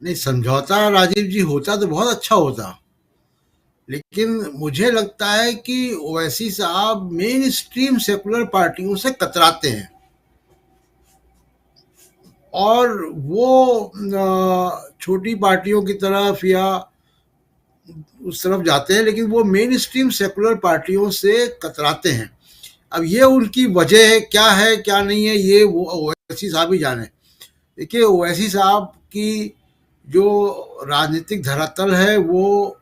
नहीं, समझौता राजीव जी होता तो बहुत अच्छा होता, लेकिन मुझे लगता है कि ओवैसी साहब मेन स्ट्रीम सेकुलर पार्टियों से कतराते हैं, और वो छोटी पार्टियों की तरफ या उस तरफ जाते हैं, लेकिन वो मेन स्ट्रीम सेकुलर पार्टियों से कतराते हैं। अब ये उनकी वजह है, क्या है क्या नहीं है, ये वो ओवैसी साहब ही जाने। देखिए, ओवैसी साहब की जो राजनीतिक धरातल है वो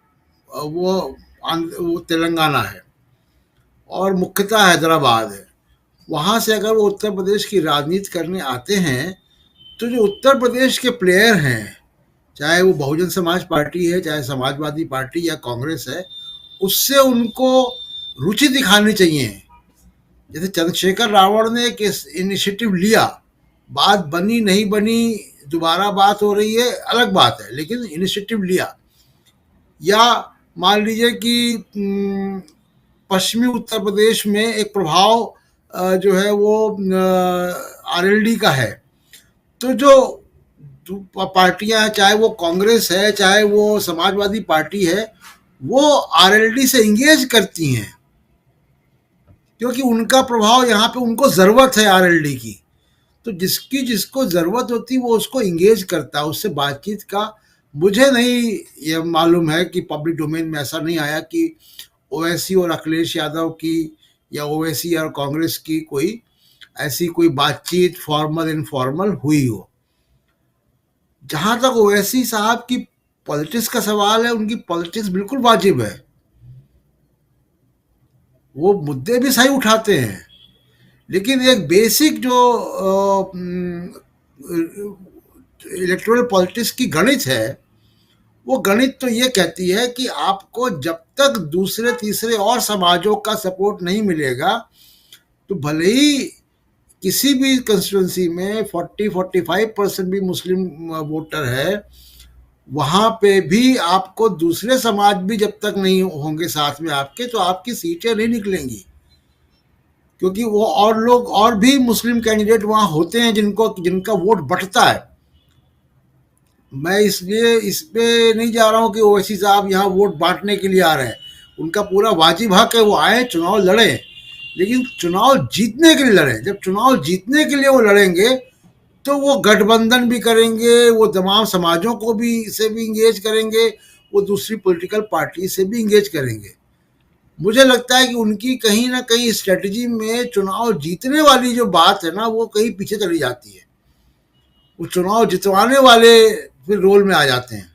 तेलंगाना है, और मुख्यतः हैदराबाद है। वहाँ से अगर वो उत्तर प्रदेश की राजनीति करने आते हैं, तो जो उत्तर प्रदेश के प्लेयर हैं, चाहे वो बहुजन समाज पार्टी है, चाहे समाजवादी पार्टी या कांग्रेस है, उससे उनको रुचि दिखानी चाहिए। जैसे चंद्रशेखर रावण ने एक इनिशिएटिव लिया, बात बनी नहीं बनी, दोबारा बात हो रही है, अलग बात है, लेकिन इनिशिएटिव लिया। या मान लीजिए कि पश्चिमी उत्तर प्रदेश में एक प्रभाव जो है वो आरएलडी का है, तो जो पार्टियां, चाहे वो कांग्रेस है चाहे वो समाजवादी पार्टी है, वो आरएलडी से इंगेज करती हैं, क्योंकि उनका प्रभाव यहाँ पे, उनको ज़रूरत है आरएलडी की। तो जिसकी जिसको ज़रूरत होती है वो उसको इंगेज करता है, उससे बातचीत का। मुझे नहीं ये मालूम है कि पब्लिक डोमेन में ऐसा नहीं आया कि ओवैसी और अखिलेश यादव की, या ओवैसी और कांग्रेस की कोई ऐसी कोई बातचीत फॉर्मल इनफॉर्मल हुई हो। जहां तक ओवैसी साहब की पॉलिटिक्स का सवाल है, उनकी पॉलिटिक्स बिल्कुल वाजिब है, वो मुद्दे भी सही उठाते हैं, लेकिन एक बेसिक जो इलेक्टोरल पॉलिटिक्स की गणित है, वो गणित तो ये कहती है कि आपको जब तक दूसरे तीसरे और समाजों का सपोर्ट नहीं मिलेगा, तो भले ही किसी भी कंस्टिट्यूंसी में 40-45% भी मुस्लिम वोटर है, वहां पे भी आपको दूसरे समाज भी जब तक नहीं होंगे साथ में आपके, तो आपकी सीटें नहीं निकलेंगी, क्योंकि वो और लोग और भी मुस्लिम कैंडिडेट वहां होते हैं जिनको जिनका वोट बटता है। मैं इसलिए इस पे नहीं जा रहा हूँ कि ओवैसी साहब यहाँ वोट बांटने के लिए आ रहे हैं, उनका पूरा वाजिब हक है, वो आए चुनाव लड़े, लेकिन चुनाव जीतने के लिए लड़े। जब चुनाव जीतने के लिए वो लड़ेंगे, तो वो गठबंधन भी करेंगे, वो तमाम समाजों को भी से भी इंगेज करेंगे, वो दूसरी पॉलिटिकल पार्टी से भी इंगेज करेंगे। मुझे लगता है कि उनकी कहीं ना कहीं स्ट्रेटजी में चुनाव जीतने वाली जो बात है ना, वो कहीं पीछे चली जाती है, वो चुनाव जितवाने वाले फिर रोल में आ जाते हैं।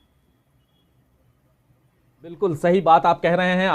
बिल्कुल सही बात आप कह रहे हैं।